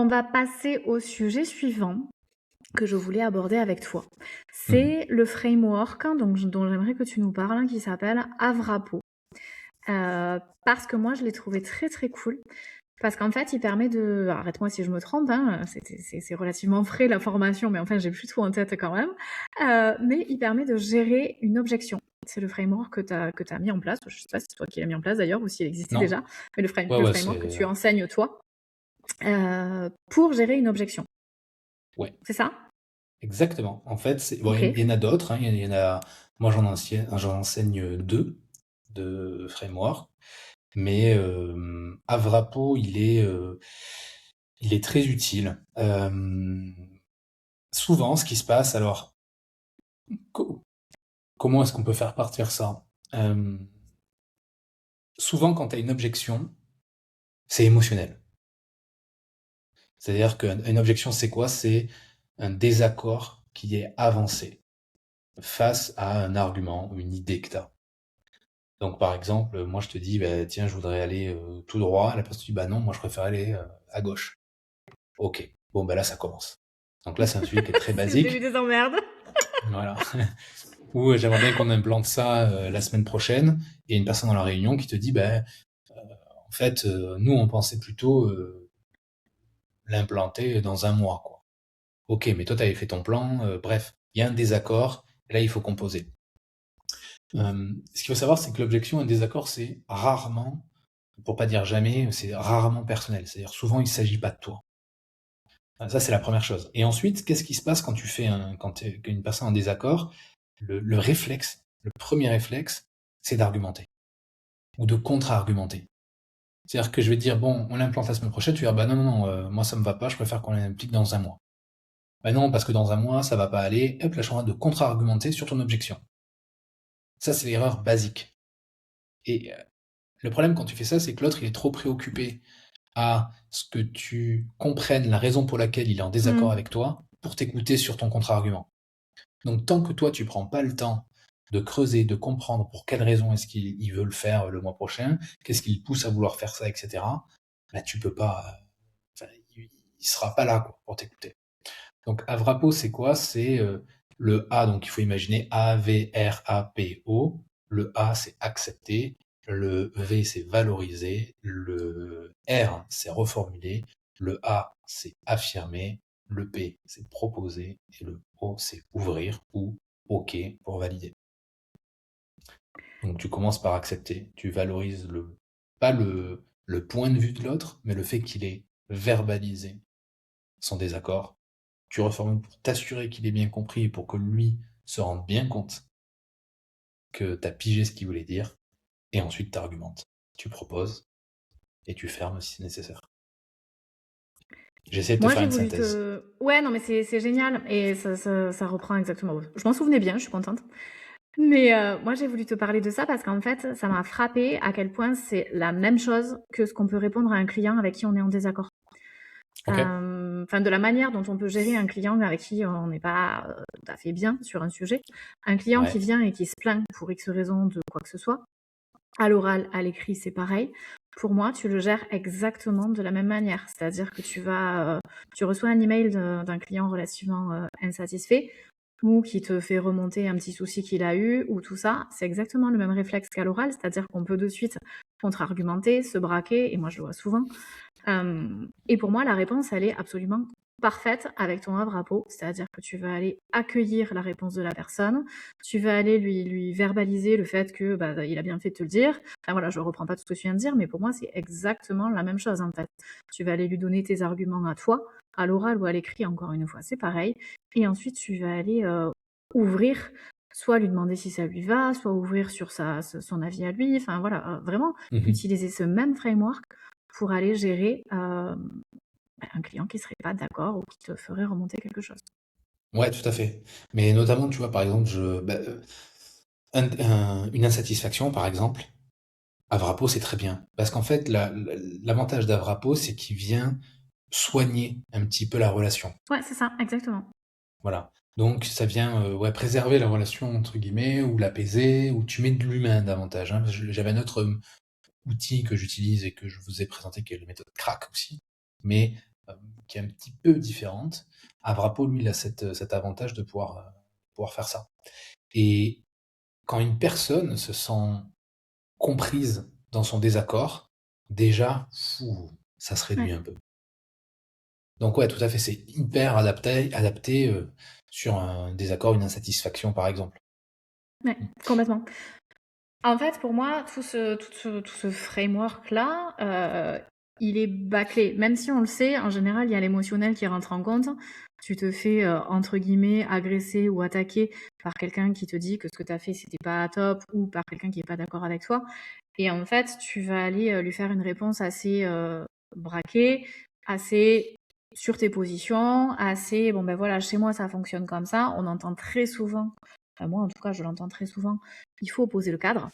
on va passer au sujet suivant que je voulais aborder avec toi. Mhm. C'est le framework dont j'aimerais que tu nous parles, qui s'appelle Avrapo. Parce que moi, je l'ai trouvé très très cool. Parce qu'en fait, il permet de... Arrête-moi si je me trompe, hein, c'est relativement frais la formation, mais enfin, j'ai plus tout en tête quand même. Mais il permet de gérer une objection. C'est le framework que tu as mis en place. Je sais pas si c'est toi qui l'as mis en place d'ailleurs ou s'il existait Non. déjà. Mais Ouais, le ouais, framework que c'est. tu enseignes toi pour gérer une objection. Ouais, C'est ça? exactement. En fait, bon, Ok. il y en a d'autres, hein. Il y en a. Moi, j'en enseigne deux de framework. Mais Avrapo, il est très utile. Souvent, ce qui se passe, alors, co- comment est-ce qu'on peut faire partir ça? Euh, Souvent, quand tu as une objection, c'est émotionnel. C'est-à-dire qu'une objection, c'est quoi? C'est un désaccord qui est avancé face à un argument ou une idée que tu as. Donc, par exemple, moi, je te dis, bah, tiens, je voudrais aller tout droit. La personne te dit, bah non, moi, je préfère aller à gauche. Ok. Bon, bah là, ça commence. Donc là, c'est un sujet qui est très C'est le début basique. des emmerdes. Voilà. Ou j'aimerais bien qu'on implante ça la semaine prochaine. Et une personne dans la réunion qui te dit, ben, en fait, nous, on pensait plutôt l'implanter dans un mois, quoi. Ok, mais toi, tu avais fait ton plan. Bref, il y a un désaccord. Et là, il faut composer. Ce qu'il faut savoir, c'est que l'objection, un désaccord, c'est rarement, pour pas dire jamais, c'est rarement personnel. C'est-à-dire souvent, il ne s'agit pas de toi. Ça, c'est la première chose. Et ensuite, qu'est-ce qui se passe quand une personne a un désaccord? Le réflexe, le premier réflexe, c'est d'argumenter ou de contre-argumenter. C'est-à-dire que je vais te dire, bon, on l'implante la semaine prochaine, tu vas dire, bah non, non, non, moi ça me va pas, je préfère qu'on l'implique dans un mois. Bah non, parce que dans un mois, ça va pas aller. Hop, là, je suis en train de contre-argumenter sur ton objection. Ça, c'est l'erreur basique. Et le problème quand tu fais ça, c'est que l'autre, il est trop préoccupé à ce que tu comprennes la raison pour laquelle il est en désaccord Hmm. avec toi pour t'écouter sur ton contre-argument. Donc tant que toi, tu prends pas le temps de creuser, de comprendre pour quelle raison est-ce qu'il veut le faire le mois prochain, qu'est-ce qui le pousse à vouloir faire ça, etc., bah, tu peux pas. Enfin, il sera pas là quoi, pour t'écouter. Donc Avrapo, c'est quoi? C'est le A, donc il faut imaginer A-V-R-A-P-O. Le A, c'est accepter. Le V, c'est valoriser. Le R, c'est reformuler. Le A, c'est affirmer. Le P, c'est proposer. Et le O, c'est ouvrir ou OK pour valider. Donc tu commences par accepter. Tu valorises pas le point de vue de l'autre, mais le fait qu'il ait verbalisé son désaccord. Tu reformules pour t'assurer qu'il ait bien compris et pour que lui se rende bien compte que tu as pigé ce qu'il voulait dire. Et ensuite, tu argumentes. Tu proposes et tu fermes si c'est nécessaire. J'essaie de te Moi, faire j'ai une voulu synthèse. te... Ouais, non, mais c'est génial. Et ça reprend exactement. Je m'en souvenais bien, je suis contente. Mais moi, j'ai voulu te parler de ça parce qu'en fait, ça m'a frappé à quel point c'est la même chose que ce qu'on peut répondre à un client avec qui on est en désaccord. Ok? Enfin, de la manière dont on peut gérer un client avec qui on n'est pas tout à fait bien sur un sujet. Un client qui Ouais. vient et qui se plaint pour X raison de quoi que ce soit. À l'oral, à l'écrit, c'est pareil. Pour moi, tu le gères exactement de la même manière. C'est-à-dire que tu reçois un email d'un client relativement insatisfait ou qui te fait remonter un petit souci qu'il a eu ou tout ça. C'est exactement le même réflexe qu'à l'oral. C'est-à-dire qu'on peut de suite contre-argumenter, se braquer, et moi je le vois souvent. Et pour moi, la réponse, elle est absolument parfaite avec ton Avrapo, c'est-à-dire que tu vas aller accueillir la réponse de la personne, tu vas aller lui verbaliser le fait que bah, il a bien fait de te le dire. Enfin voilà, je reprends pas tout ce que tu viens de dire, mais pour moi, c'est exactement la même chose en fait. Tu vas aller lui donner tes arguments à toi, à l'oral ou à l'écrit, encore une fois, c'est pareil. Et ensuite, tu vas aller ouvrir, soit lui demander si ça lui va, soit ouvrir sur son avis à lui. Enfin voilà, vraiment Mhm. utiliser ce même framework pour aller gérer un client qui serait pas d'accord ou qui te ferait remonter quelque chose. Ouais, tout à fait. Mais notamment, tu vois, par exemple, une insatisfaction, par exemple, Avrapo, c'est très bien. Parce qu'en fait, l'avantage d'Avrapo, c'est qu'il vient soigner un petit peu la relation. Ouais, c'est ça, exactement. Voilà. Donc ça vient ouais, préserver la relation entre guillemets, ou l'apaiser, ou tu mets de l'humain davantage. Hein. J'avais un autre outil que j'utilise et que je vous ai présenté qui est la méthode CRAC aussi. Mais qui est un petit peu différente. Avrapo, lui, il a cet avantage de pouvoir faire ça. Et quand une personne se sent comprise dans son désaccord, déjà, ça se réduit Ouais. un peu. Donc ouais, tout à fait, c'est hyper adapté sur un désaccord, une insatisfaction, par exemple. Ouais, complètement. En fait, pour moi, tout ce framework-là, il est bâclé. Même si on le sait, en général, il y a l'émotionnel qui rentre en compte. Tu te fais, entre guillemets, agresser ou attaquer par quelqu'un qui te dit que ce que tu as fait, c'était pas top, ou par quelqu'un qui est pas d'accord avec toi. Et en fait, tu vas aller lui faire une réponse assez braquée, assez sur tes positions, assez, bon ben voilà, chez moi ça fonctionne comme ça. On entend très souvent, enfin moi en tout cas je l'entends très souvent, il faut poser le cadre.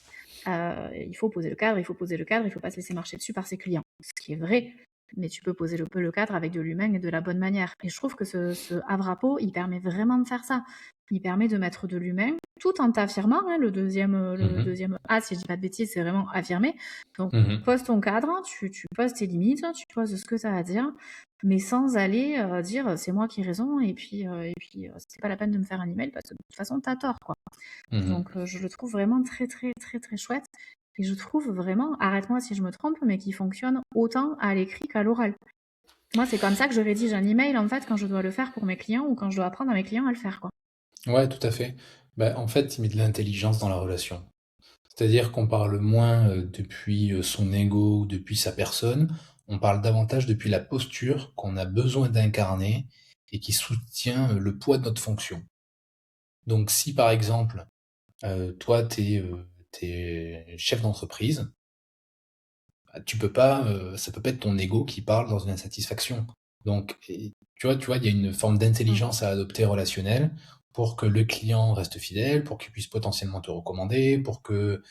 Il faut poser le cadre, il faut poser le cadre, il faut pas se laisser marcher dessus par ses clients. Ce qui est vrai, mais tu peux poser le cadre avec de l'humain et de la bonne manière. Et je trouve que ce Avrapo, il permet vraiment de faire ça. Il permet de mettre de l'humain tout en t'affirmant. Hein, le Mhm. deuxième A, si je dis pas de bêtises, c'est vraiment affirmer. Donc, Mhm. pose ton cadre, tu poses tes limites, tu poses ce que tu as à dire, mais sans aller dire c'est moi qui ai raison et puis c'est pas la peine de me faire un email parce que de toute façon, t'as tort, quoi. Mhm. Donc, je le trouve vraiment très, très, très, très chouette. Et je trouve vraiment, arrête-moi si je me trompe, mais qui fonctionne autant à l'écrit qu'à l'oral. Moi, c'est comme ça que je rédige un email, en fait, quand je dois le faire pour mes clients ou quand je dois apprendre à mes clients à le faire, quoi. Ouais, tout à fait. Bah, en fait, il met de l'intelligence dans la relation. C'est-à-dire qu'on parle moins depuis son ego ou depuis sa personne, on parle davantage depuis la posture qu'on a besoin d'incarner et qui soutient le poids de notre fonction. Donc si par exemple, toi, t'es chef d'entreprise, bah, tu peux pas, ça peut pas être ton ego qui parle dans une insatisfaction. Donc, tu vois, il y a une forme Mm. d'intelligence à adopter relationnelle pour que le client reste fidèle, pour qu'il puisse potentiellement te recommander, pour que,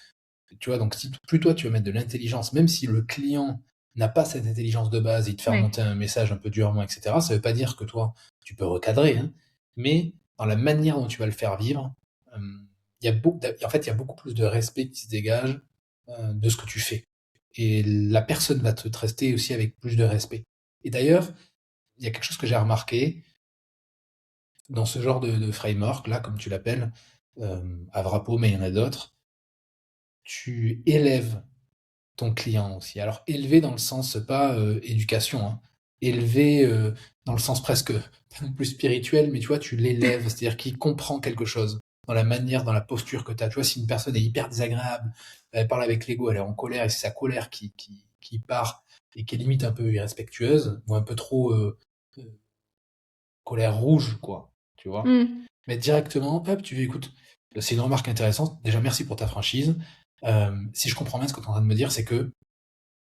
tu vois, donc si plus toi tu vas mettre de l'intelligence, même si le client n'a pas cette intelligence de base, il te fait Ouais, remonter un message un peu durement, etc., ça veut pas dire que toi, tu peux recadrer, hein, mais dans la manière dont tu vas le faire vivre, euh, en fait, il y a beaucoup plus de respect qui se dégage de ce que tu fais. Et la personne va te traiter aussi avec plus de respect. Et d'ailleurs, il y a quelque chose que j'ai remarqué dans ce genre de framework, là, comme tu l'appelles, Avrapo, mais il y en a d'autres, tu élèves ton client aussi. Alors élevé dans le sens pas éducation, hein. Élevé dans le sens presque pas non plus spirituel, mais tu vois, tu l'élèves, c'est-à-dire qu'il comprend quelque chose dans la manière, dans la posture que tu as. Tu vois, si une personne est hyper désagréable, elle parle avec l'ego, elle est en colère, et c'est sa colère qui part et qui est limite un peu irrespectueuse, ou un peu trop euh, colère rouge, quoi, tu vois. mm. Mais directement, hop, tu dis, écoute, c'est une remarque intéressante. Déjà, merci pour ta franchise. Si je comprends bien ce que tu es en train de me dire, c'est que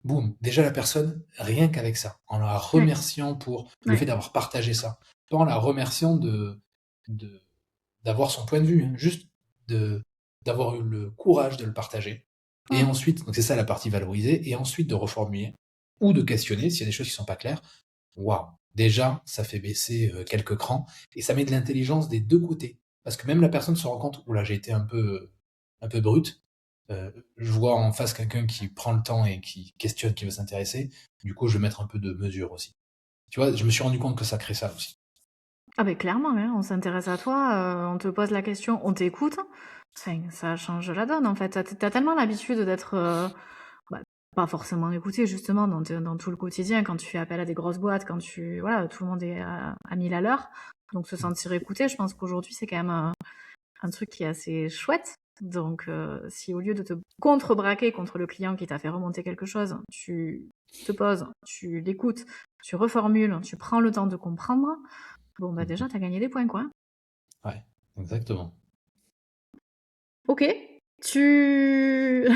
boum, déjà la personne, rien qu'avec ça, en la Ouais, remerciant pour le fait ouais. d'avoir partagé ça, pas en la remerciant de- d'avoir son point de vue, hein, juste de, d'avoir eu le courage de le partager. Et Mm. ensuite, donc c'est ça la partie valorisée, et ensuite de reformuler ou de questionner s'il y a des choses qui sont pas claires. Waouh, déjà, ça fait baisser quelques crans et ça met de l'intelligence des deux côtés. Parce que même la personne se rend compte, oula, j'ai été un peu brute, je vois en face quelqu'un qui prend le temps et qui questionne, qui veut s'intéresser. Du coup, je vais mettre un peu de mesure aussi. Tu vois, je me suis rendu compte que ça crée ça aussi. Ah ben clairement, hein, on s'intéresse à toi, on te pose la question, on t'écoute. Enfin, ça change la donne, en fait. T'as tellement l'habitude d'être bah, pas forcément écouté, justement, dans tout le quotidien, quand tu fais appel à des grosses boîtes, quand voilà, tout le monde est à 1000 à l'heure. Donc se sentir écouté, je pense qu'aujourd'hui, c'est quand même un truc qui est assez chouette. Donc, si au lieu de te contre-braquer contre le client qui t'a fait remonter quelque chose, tu te poses, tu l'écoutes, tu reformules, tu prends le temps de comprendre, bon, bah déjà, Mhm. t'as gagné des points, quoi. Ouais, exactement. Ok, tu...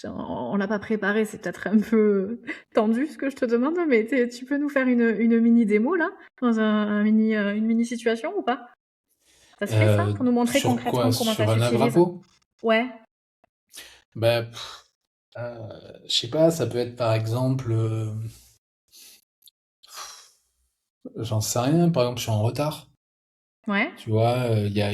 On l'a pas préparé, c'est peut-être un peu tendu ce que je te demande, mais tu peux nous faire une mini démo, là, dans une mini situation ou pas? Ça se fait, ça? Pour nous montrer Sur quoi? concrètement comment ça Sur un s'utilise? Avrapo? Ouais, Bah, je sais pas, ça peut être par exemple, j'en sais rien, par exemple, je suis en retard. ouais. Tu vois, il y a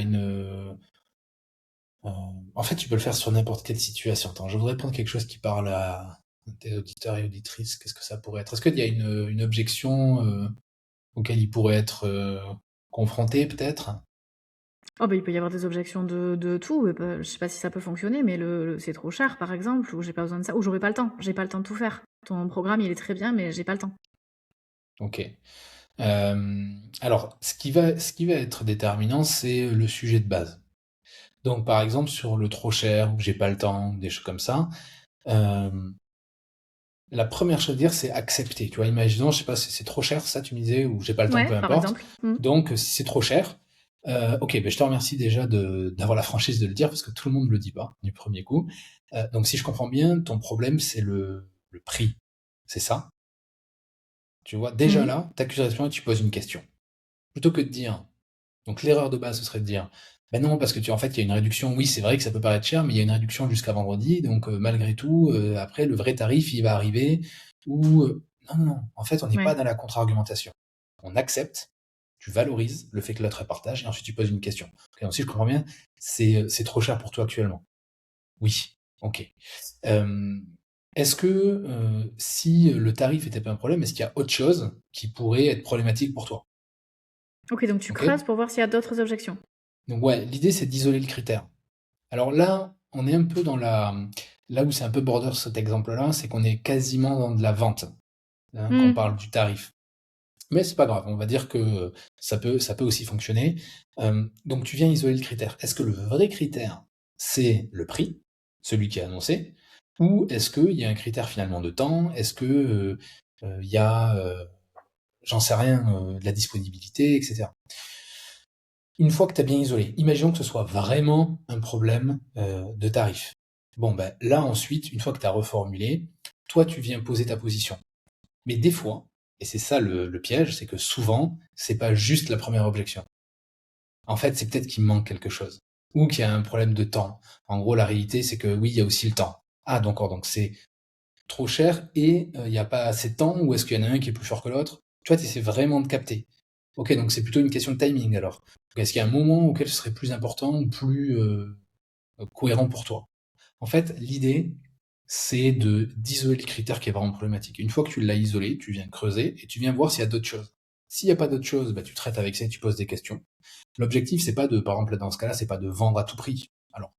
en fait, tu peux le faire sur n'importe quelle situation. Attends, je voudrais prendre quelque chose qui parle à. tes auditeurs et auditrices, qu'est-ce que ça pourrait être? Est-ce qu'il y a une objection auquel ils pourraient être confrontés peut-être? Oh bah, il peut y avoir des objections de tout, je sais pas si ça peut fonctionner, mais c'est trop cher par exemple, ou j'ai pas besoin de ça, ou j'aurais pas le temps, j'ai pas le temps de tout faire. Ton programme, il est très bien, mais j'ai pas le temps. Ok. Alors, ce qui va être déterminant, c'est le sujet de base. Donc, par exemple, sur le trop cher, ou j'ai pas le temps, des choses comme ça, euh, la première chose à dire, c'est accepter. Tu vois, imaginons, je sais pas, c'est trop cher, ça, tu me disais, ou j'ai pas le temps, peu Ouais, par importe. exemple. Mmh. Donc, si c'est trop cher, ok, ben, je te remercie déjà d'avoir la franchise de le dire, parce que tout le monde ne le dit pas du premier coup. Donc, si je comprends bien, ton problème, c'est le prix. C'est ça? Tu vois, déjà Mmh. là, t'accuses et tu poses une question. Plutôt que de dire, donc l'erreur de base, ce serait de dire, ben non, parce que en fait, il y a une réduction. Oui, c'est vrai que ça peut paraître cher, mais il y a une réduction jusqu'à vendredi, donc malgré tout, après, le vrai tarif, il va arriver. Ou non, non, non. En fait, on n'est pas Ouais. dans la contre-argumentation. On accepte, tu valorises le fait que l'autre partage, et ensuite tu poses une question. Et ensuite, je comprends bien, c'est trop cher pour toi actuellement. Oui, ok. Euh, Est-ce que si le tarif était pas un problème, est-ce qu'il y a autre chose qui pourrait être problématique pour toi? OK, donc tu Ok. creuses pour voir s'il y a d'autres objections. Donc ouais, l'idée c'est d'isoler le critère. Alors là, on est un peu là où c'est un peu border cet exemple-là, c'est qu'on est quasiment dans de la vente, hein, qu'on Mmh. parle du tarif. Mais c'est pas grave, on va dire que ça peut aussi fonctionner. Donc tu viens isoler le critère. Est-ce que le vrai critère, c'est le prix, celui qui est annoncé, ou est-ce qu'il y a un critère finalement de temps? Est-ce que il y a, j'en sais rien, de la disponibilité, etc. Une fois que tu as bien isolé, imaginons que ce soit vraiment un problème de tarif. Bon, ben là ensuite, une fois que tu as reformulé, toi tu viens poser ta position. Mais des fois, et c'est ça le piège, c'est que souvent, c'est pas juste la première objection. En fait, c'est peut-être qu'il manque quelque chose. Ou qu'il y a un problème de temps. En gros, la réalité, c'est que oui, il y a aussi le temps. Ah, donc c'est trop cher et il n'y a pas assez de temps, ou est-ce qu'il y en a un qui est plus fort que l'autre? Tu vois, tu essaies vraiment de capter. Ok, donc c'est plutôt une question de timing alors. Est-ce qu'il y a un moment auquel ce serait plus important ou plus cohérent pour toi? En fait, l'idée, c'est d'isoler le critère qui est vraiment problématique. Une fois que tu l'as isolé, tu viens creuser et tu viens voir s'il y a d'autres choses. S'il n'y a pas d'autres choses, bah, tu traites avec ça et tu poses des questions. L'objectif, c'est pas par exemple, dans ce cas-là, c'est pas de vendre à tout prix. Alors,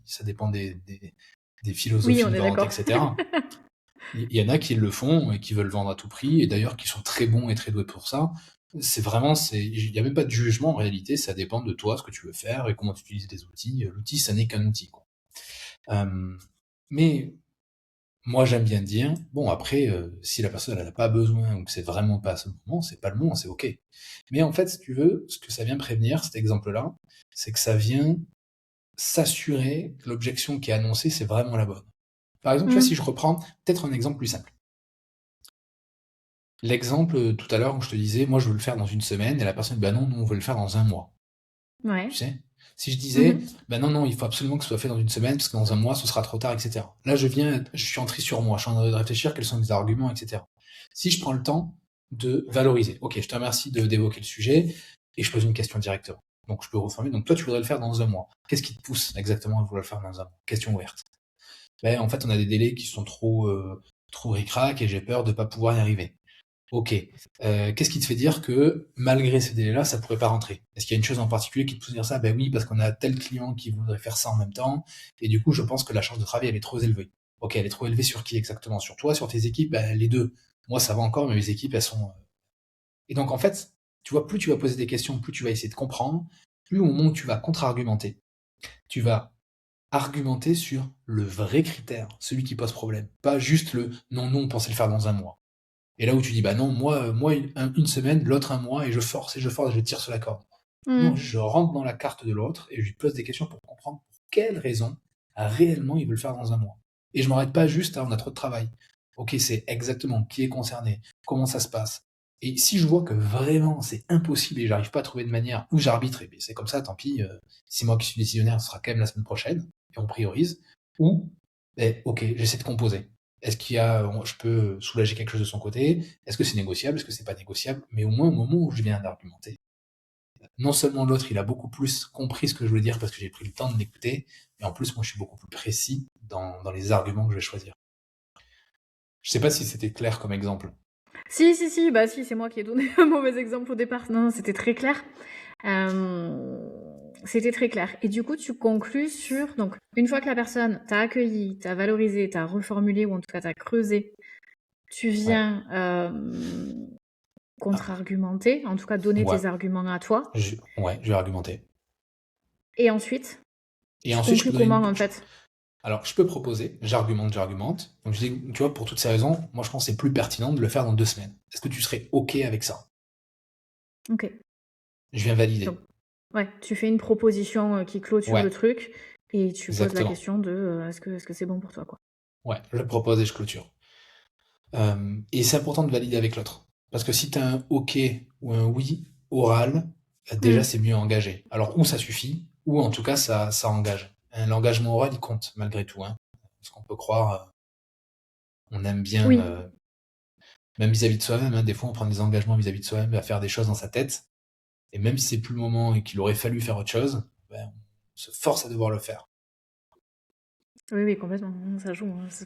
ça dépend des Oui, philosophies on de est vente, d'accord. etc. Il y en a qui le font et qui veulent vendre à tout prix, et d'ailleurs qui sont très bons et très doués pour ça. Il n'y a même pas de jugement en réalité, ça dépend de toi, ce que tu veux faire et comment tu utilises les outils. L'outil, ça n'est qu'un outil, quoi. Mais moi, j'aime bien dire, bon, après, si la personne n'a pas besoin ou que c'est vraiment pas à ce moment, c'est pas le moment, c'est ok. Mais en fait, si tu veux, ce que ça vient prévenir, cet exemple-là, c'est que ça vient s'assurer que l'objection qui est annoncée, c'est vraiment la bonne. Par exemple, tu vois, si Mmh. je reprends peut-être un exemple plus simple. L'exemple tout à l'heure où je te disais, moi je veux le faire dans une semaine, et la personne dit, bah non, nous on veut le faire dans un mois. Ouais. Tu sais? Si je disais, Mmh. bah non, non, il faut absolument que ce soit fait dans une semaine, parce que dans un mois, ce sera trop tard, etc. Là, je suis entré sur moi, je suis en train de réfléchir quels sont mes arguments, etc. Si je prends le temps de valoriser, ok, je te remercie d'évoquer le sujet, et je pose une question directement. Donc je peux reformuler, donc toi tu voudrais le faire dans un mois. Qu'est-ce qui te pousse exactement à vouloir le faire dans un mois? Question ouverte. Ben, en fait, on a des délais qui sont trop ric-rac, et j'ai peur de pas pouvoir y arriver. Ok. Qu'est-ce qui te fait dire que malgré ces délais-là, ça pourrait pas rentrer? Est-ce qu'il y a une chose en particulier qui te pousse à dire ça? Ben oui, parce qu'on a tel client qui voudrait faire ça en même temps, et du coup, je pense que la charge de travail, elle est trop élevée. Ok, elle est trop élevée sur qui exactement? Sur toi, sur tes équipes? Ben, les deux. Moi, ça va encore, mais mes équipes, elles sont. Et donc, en fait, tu vois, plus tu vas poser des questions, plus tu vas essayer de comprendre, plus au moment où tu vas contre-argumenter, tu vas argumenter sur le vrai critère, celui qui pose problème. Pas juste le non, non, on pensait le faire dans un mois. Et là où tu dis, bah non, moi une semaine, l'autre un mois, et je force, et je tire sur la corde. Non, Mmh. je rentre dans la carte de l'autre et je lui pose des questions pour comprendre pour quelle raison réellement il veut le faire dans un mois. Et je m'arrête pas juste à on a trop de travail. Ok, c'est exactement qui est concerné, comment ça se passe. Et si je vois que vraiment c'est impossible et j'arrive pas à trouver de manière, ou j'arbitre, et puis c'est comme ça, tant pis, c'est moi qui suis décisionnaire, ce sera quand même la semaine prochaine, et on priorise, ou, ok, j'essaie de composer. Est-ce je peux soulager quelque chose de son côté? Est-ce que c'est négociable? Est-ce que c'est pas négociable? Mais au moins, au moment où je viens d'argumenter, non seulement l'autre, il a beaucoup plus compris ce que je voulais dire parce que j'ai pris le temps de l'écouter, mais en plus, moi, je suis beaucoup plus précis dans les arguments que je vais choisir. Je sais pas si c'était clair comme exemple. Si, bah si, c'est moi qui ai donné un mauvais exemple au départ. Non, c'était très clair. C'était très clair. Et du coup, tu conclus sur, donc, une fois que la personne t'a accueilli, t'a valorisé, t'a reformulé, ou en tout cas t'a creusé, tu Ouais. viens Ah, contre-argumenter, en tout cas donner ouais. tes arguments à toi. Ouais, je vais argumenter. Et ensuite, Et tu ensuite, je conclus peux donner comment une. en fait? Alors, je peux proposer, j'argumente. Donc, je dis, tu vois, pour toutes ces raisons, moi, je pense que c'est plus pertinent de le faire dans 2 semaines. Est-ce que tu serais OK avec ça? Ok. Je viens Donc, valider. ouais, tu fais une proposition qui clôture Ouais, le truc et tu poses la exactement. question de est-ce que c'est bon pour toi, quoi. Ouais, je le propose et je clôture. Et c'est important de valider avec l'autre. Parce que si tu as un OK ou un oui oral, déjà, Hmm. c'est mieux engagé. Alors, ou ça suffit, ou en tout cas, ça engage. L'engagement oral, il compte, malgré tout. Hein. Parce qu'on peut croire, on aime bien, Oui, même vis-à-vis de soi-même, hein, des fois, on prend des engagements vis-à-vis de soi-même, à faire des choses dans sa tête. Et même si c'est plus le moment et qu'il aurait fallu faire autre chose, ben, on se force à devoir le faire. oui, oui, complètement. Ça joue, hein. C'est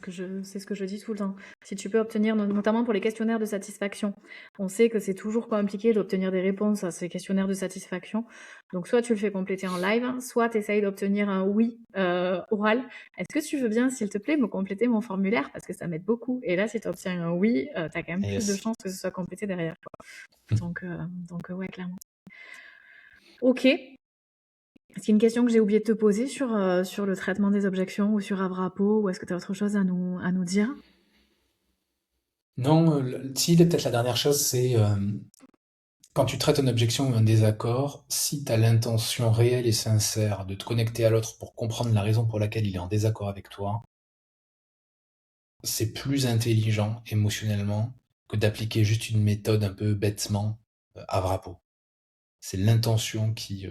ce que je dis tout le temps. Si tu peux obtenir, notamment pour les questionnaires de satisfaction, on sait que c'est toujours compliqué d'obtenir des réponses à ces questionnaires de satisfaction. Donc, soit tu le fais compléter en live, soit tu essayes d'obtenir un oui oral. Est-ce que tu veux bien, s'il te plaît, me compléter mon formulaire? Parce que ça m'aide beaucoup. Et là, si tu obtiens un oui, tu as quand même plus de Yes. chances que ce soit complété derrière, quoi. Ouais, clairement. Ok. Est-ce qu'il y a une question que j'ai oublié de te poser sur le traitement des objections ou sur Avrapo, ou est-ce que tu as autre chose à nous dire? Non, si, peut-être la dernière chose, c'est quand tu traites une objection ou un désaccord, si tu as l'intention réelle et sincère de te connecter à l'autre pour comprendre la raison pour laquelle il est en désaccord avec toi, c'est plus intelligent émotionnellement que d'appliquer juste une méthode un peu bêtement à vrapeau. C'est l'intention qui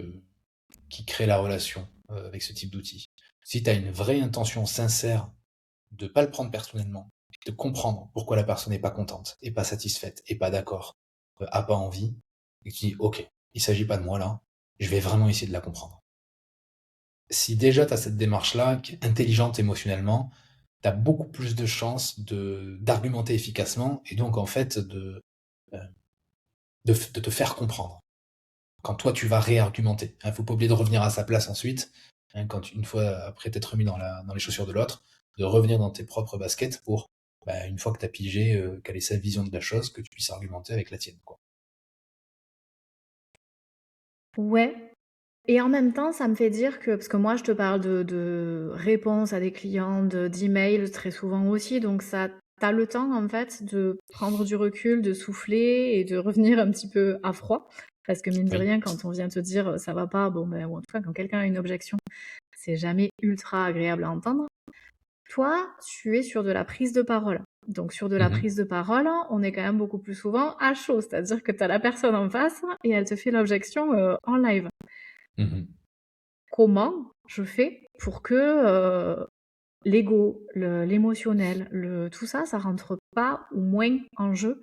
crée la relation avec ce type d'outil. Si tu as une vraie intention sincère de ne pas le prendre personnellement, de comprendre pourquoi la personne n'est pas contente, est pas satisfaite, est pas d'accord, a pas envie, et tu dis ok, il s'agit pas de moi là, je vais vraiment essayer de la comprendre. Si déjà tu as cette démarche-là, qui est intelligente émotionnellement, tu as beaucoup plus de chances d'argumenter efficacement et donc en fait euh, de te faire comprendre. Quand toi tu vas réargumenter, il ne faut pas oublier de revenir à sa place ensuite, hein, quand une fois après t'être mis dans les chaussures de l'autre, de revenir dans tes propres baskets pour, bah, une fois que tu as pigé quelle est sa vision de la chose, que tu puisses argumenter avec la tienne. Quoi. Ouais. Et en même temps, ça me fait dire que, parce que moi, je te parle de réponses à des clients, d'emails très souvent aussi, donc ça, t'as le temps en fait de prendre du recul, de souffler et de revenir un petit peu à froid. Parce que mine de Oui. rien, quand on vient te dire ça va pas, bon ben, ou en tout cas quand quelqu'un a une objection, c'est jamais ultra agréable à entendre. Toi, tu es sur de la prise de parole. Donc sur de la Mhm. prise de parole, on est quand même beaucoup plus souvent à chaud, c'est-à-dire que tu as la personne en face et elle te fait l'objection en live. Mhm. Comment je fais pour que l'ego, l'émotionnel, tout ça, ça rentre pas ou moins en jeu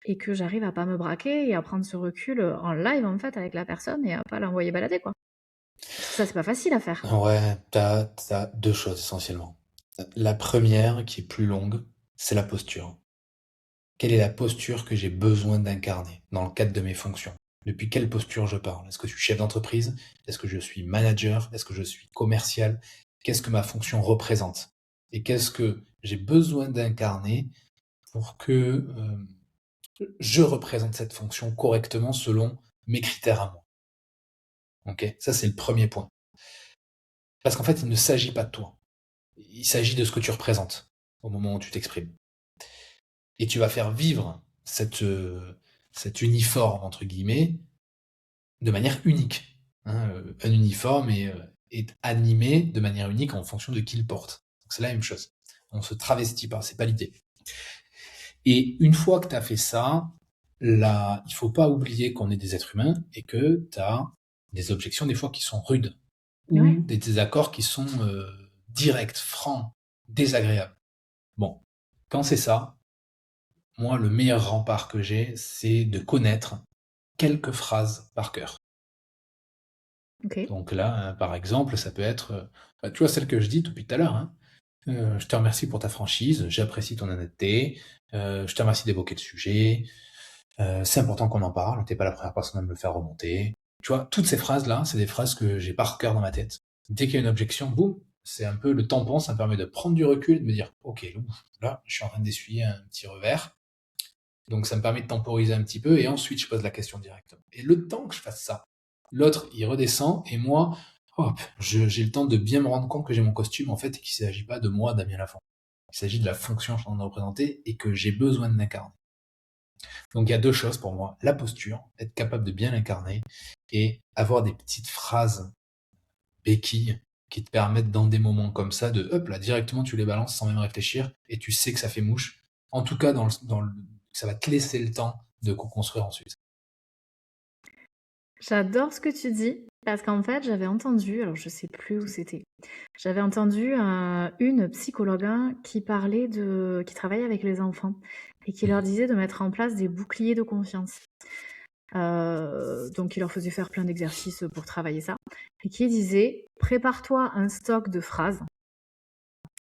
et que j'arrive à pas me braquer et à prendre ce recul en live en fait avec la personne et à pas l'envoyer balader, quoi. Parce que ça, c'est pas facile à faire. Ouais, t'as deux choses essentiellement. La première, qui est plus longue, c'est la posture. Quelle est la posture que j'ai besoin d'incarner dans le cadre de mes fonctions? Depuis quelle posture je parle? Est-ce que je suis chef d'entreprise? Est-ce que je suis manager? Est-ce que je suis commercial? Qu'est-ce que ma fonction représente? Et qu'est-ce que j'ai besoin d'incarner pour que je représente cette fonction correctement selon mes critères à moi? Ok, ça c'est le premier point. Parce qu'en fait, il ne s'agit pas de toi. Il s'agit de ce que tu représentes au moment où tu t'exprimes. Et tu vas faire vivre cet uniforme, entre guillemets, de manière unique. Hein. Un uniforme est animé de manière unique en fonction de qui le porte. Donc c'est la même chose. On se travestit pas, c'est pas l'idée. Et une fois que tu as fait ça, là, il faut pas oublier qu'on est des êtres humains et que tu as des objections des fois qui sont rudes Ouais. ou des désaccords qui sont directs, francs, désagréables. Bon, quand c'est ça, moi, le meilleur rempart que j'ai, c'est de connaître quelques phrases par cœur. Ok. Donc là, par exemple, ça peut être, tu vois, celle que je dis depuis tout à l'heure, hein. Je te remercie pour ta franchise, j'apprécie ton honnêteté, je te remercie d'évoquer le sujet, c'est important qu'on en parle, t'es pas la première personne à me le faire remonter. Tu vois, toutes ces phrases-là, c'est des phrases que j'ai par cœur dans ma tête. Dès qu'il y a une objection, boum, c'est un peu le tampon, ça me permet de prendre du recul, de me dire, ok, ouf, là, je suis en train d'essuyer un petit revers, donc ça me permet de temporiser un petit peu, et ensuite je pose la question directement. Et le temps que je fasse ça, l'autre, il redescend, et moi, hop, j'ai le temps de bien me rendre compte que j'ai mon costume, en fait, et qu'il ne s'agit pas de moi, Damien Lafont. Il s'agit de la fonction que je suis en train de représenter, et que j'ai besoin de l'incarner. Donc il y a deux choses pour moi, la posture, être capable de bien l'incarner, et avoir des petites phrases béquilles qui te permettent dans des moments comme ça de, hop, là, directement tu les balances sans même réfléchir, et tu sais que ça fait mouche. En tout cas, ça va te laisser le temps de co-construire ensuite. J'adore ce que tu dis parce qu'en fait, j'avais entendu, alors je sais plus où c'était, j'avais entendu une psychologue qui travaille avec les enfants et qui leur disait de mettre en place des boucliers de confiance. Donc, il leur faisait faire plein d'exercices pour travailler ça et qui disait prépare-toi un stock de phrases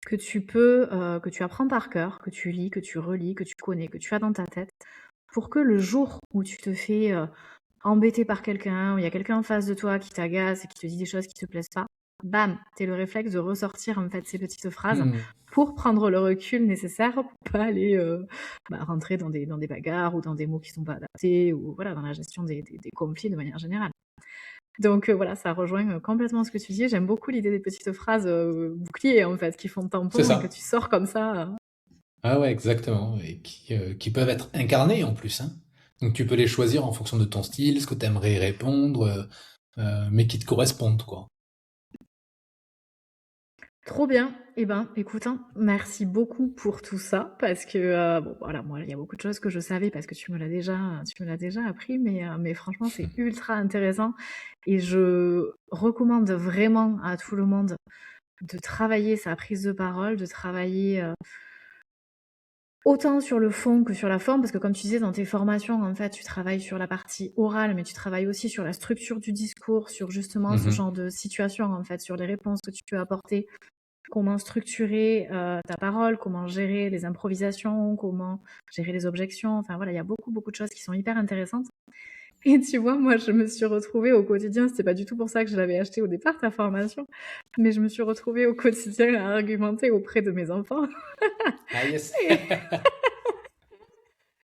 que que tu apprends par cœur, que tu lis, que tu relis, que tu connais, que tu as dans ta tête, pour que le jour où tu te fais embêter par quelqu'un, où il y a quelqu'un en face de toi qui t'agace et qui te dit des choses qui te plaisent pas, bam, t'es le réflexe de ressortir en fait ces petites phrases pour prendre le recul nécessaire pour pas aller rentrer dans des bagarres ou dans des mots qui sont pas adaptés ou voilà dans la gestion des conflits de manière générale. Donc voilà, ça rejoint complètement ce que tu dis. J'aime beaucoup l'idée des petites phrases boucliers en fait qui font tampon C'est et que ça. tu sors comme ça. Ah ouais, exactement. Et qui peuvent être incarnés en plus, hein. Donc tu peux les choisir en fonction de ton style, ce que tu aimerais répondre, mais qui te correspondent, quoi. Trop bien. Eh ben, écoute, hein, merci beaucoup pour tout ça parce que bon voilà, moi il y a beaucoup de choses que je savais parce que tu me l'as déjà appris, mais franchement c'est ultra intéressant et je recommande vraiment à tout le monde de travailler sa prise de parole, de travailler autant sur le fond que sur la forme, parce que comme tu disais dans tes formations, en fait, tu travailles sur la partie orale, mais tu travailles aussi sur la structure du discours, sur justement ce genre de situation, en fait, sur les réponses que tu peux apporter, comment structurer ta parole, comment gérer les improvisations, comment gérer les objections. Enfin voilà, il y a beaucoup, beaucoup de choses qui sont hyper intéressantes. Et tu vois, moi, je me suis retrouvée au quotidien, c'était pas du tout pour ça que je l'avais acheté au départ, ta formation, mais je me suis retrouvée au quotidien à argumenter auprès de mes enfants. Ah yes. Et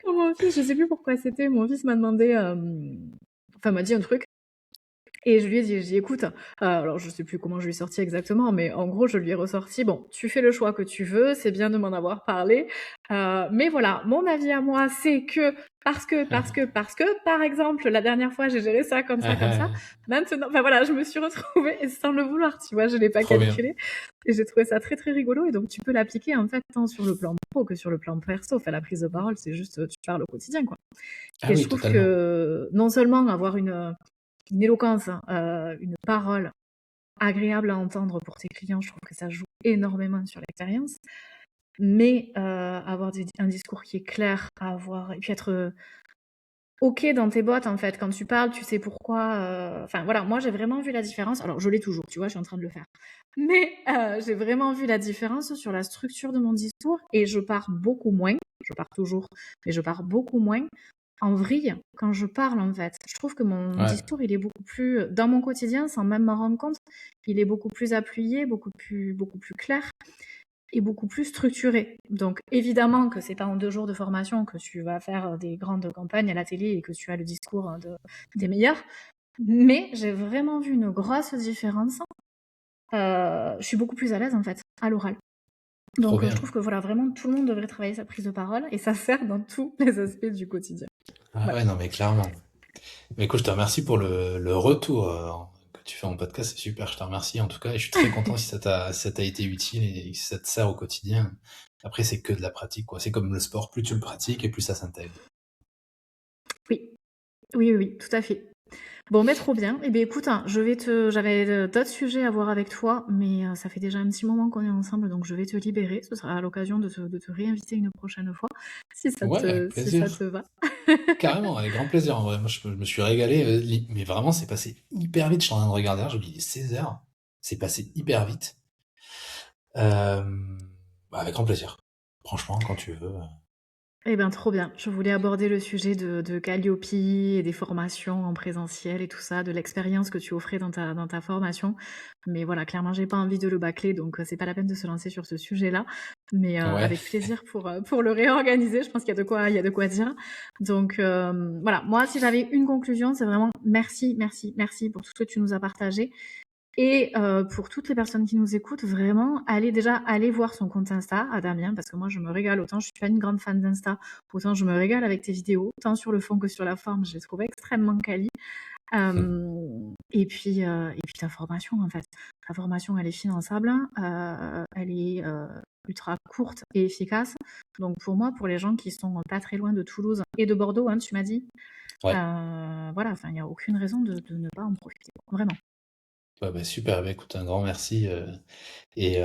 quand mon fils, je sais plus pourquoi c'était, mon fils m'a demandé, enfin m'a dit un truc, et je lui ai dit, écoute, alors je sais plus comment je lui ai sorti exactement, mais en gros je lui ai ressorti, bon, tu fais le choix que tu veux, c'est bien de m'en avoir parlé, mais voilà, mon avis à moi c'est que parce que, par exemple, la dernière fois j'ai géré ça comme ça, comme ça. Maintenant, enfin voilà, je me suis retrouvée et sans le vouloir, tu vois, je l'ai pas Trop bien. calculé et j'ai trouvé ça très très rigolo et donc tu peux l'appliquer en fait tant sur le plan pro que sur le plan perso. Enfin la prise de parole, c'est juste tu parles au quotidien quoi. Ah Et je oui, trouve totalement. que non seulement avoir une éloquence, une parole agréable à entendre pour tes clients, je trouve que ça joue énormément sur l'expérience. Mais avoir un discours qui est clair, et puis être OK dans tes bottes en fait. Quand tu parles, tu sais pourquoi. Enfin voilà, moi j'ai vraiment vu la différence. Alors je l'ai toujours, tu vois, je suis en train de le faire. Mais j'ai vraiment vu la différence sur la structure de mon discours et je pars beaucoup moins. Je pars toujours, mais je pars beaucoup moins en vrille quand je parle en fait. Je trouve que mon Ouais. discours, il est beaucoup plus, dans mon quotidien, sans même m'en rendre compte, il est beaucoup plus appuyé, beaucoup plus clair et beaucoup plus structuré. Donc évidemment que c'est pas en 2 jours de formation que tu vas faire des grandes campagnes à la télé et que tu as le discours des meilleurs, mais j'ai vraiment vu une grosse différence. Je suis beaucoup plus à l'aise en fait à l'oral. Trop Donc je bien. trouve que voilà, vraiment tout le monde devrait travailler sa prise de parole et ça sert dans tous les aspects du quotidien. Ah Voilà. ouais, non, mais clairement. Mais écoute, je te remercie pour le retour que tu fais en podcast, c'est super, je te remercie en tout cas, et je suis très content si ça t'a été utile et si ça te sert au quotidien. Après, c'est que de la pratique, quoi. C'est comme le sport, plus tu le pratiques et plus ça s'intègre. Oui, oui, oui, oui, tout à fait. Bon, mais trop bien. Eh bien, écoute, hein, j'avais d'autres sujets à voir avec toi, mais ça fait déjà un petit moment qu'on est ensemble, donc je vais te libérer. Ce sera à l'occasion de te réinviter une prochaine fois, Ouais, avec si ça te plaisir. va. Carrément, avec grand plaisir en vrai. Moi, je me suis régalé, mais vraiment, c'est passé hyper vite. Je suis en train de regarder, j'ai oublié 16 heures. C'est passé hyper vite. Avec grand plaisir. Franchement, quand tu veux. Eh ben, trop bien. Je voulais aborder le sujet de Calliope et des formations en présentiel et tout ça, de l'expérience que tu offrais dans ta formation. Mais voilà, clairement, j'ai pas envie de le bâcler, donc c'est pas la peine de se lancer sur ce sujet-là. Mais Ouais. avec plaisir pour le réorganiser. Je pense qu'il y a de quoi dire. Donc voilà, moi, si j'avais une conclusion, c'est vraiment merci, merci, merci pour tout ce que tu nous as partagé. Et pour toutes les personnes qui nous écoutent, vraiment, allez voir son compte Insta à Damien, parce que moi, je me régale. Autant je suis pas une grande fan d'Insta, autant je me régale avec tes vidéos, tant sur le fond que sur la forme. Je les trouve extrêmement quali. Et puis ta formation, en fait. Ta formation, elle est finançable, elle est ultra courte et efficace. Donc pour moi, pour les gens qui sont pas très loin de Toulouse et de Bordeaux, hein, tu m'as dit, Ouais. voilà, enfin, il n'y a aucune raison de ne pas en profiter. Vraiment. Super. Écoute, un grand merci. Et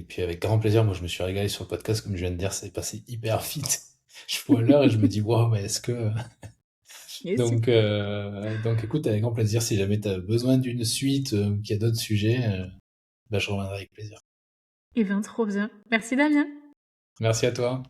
puis avec grand plaisir, moi je me suis régalé sur le podcast, comme je viens de dire, c'est passé hyper vite. Je vois l'heure et je me dis, waouh, mais est-ce que. Et si. Donc écoute, avec grand plaisir, si jamais tu as besoin d'une suite, qu'il y a d'autres sujets, je reviendrai avec plaisir. Eh bien, trop bien. Merci Damien. Merci à toi.